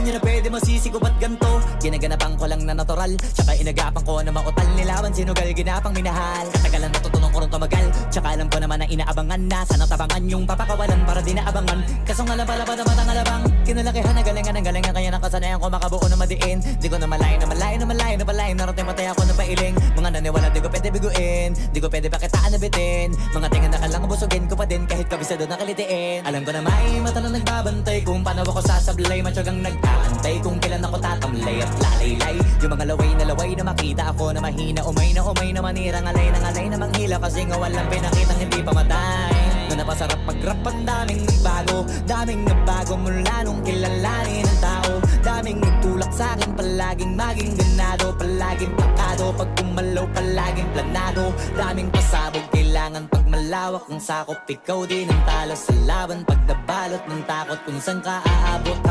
nyo na pwede masisiko ba't ganto? Ginaganapan ko lang na natural, tsaka inagapan ko na mautal. Nilawan sinugal, ginapang minahal. Katagalan natutunan ko rin tumagal, tsaka alam ko naman na inaabangan na sana tabangan yung papakawalan para di naabangan. Kaso nga lang pala ba naman ang alabang kinalakihan na galingan kaya nakasanayan ko makabuo na madiin. Di ko na malayo narating patay ako na pailing. Mga naniwala di ko pwede biguin, di ko pwede pakitaan na bitin. Mga tingan na kalang busugin ko pa din kahit kabisado na kalitiin. Alam ko na may mata na nagbabantay kung paano ako sasablay. Matyagang nag-aantay kung kailan ako tatamlay at lalaylay. Yung mga laway na makita ako na mahina. Umay na manira, ngalay na manghila. Kasi nga walang pinakitang hindi pamatay. Na napasarap mag-rap ang daming nagbago mula nung kilalanin ang tao. Daming nagtulak sa'kin, palaging maging ganado, palaging pakado, pag kumalaw palaging planado. Daming pasabog, kailangan pag malawak ang sakop. Ikaw din ang talo sa laban, pag nabalot ng takot kung saan ka aabot.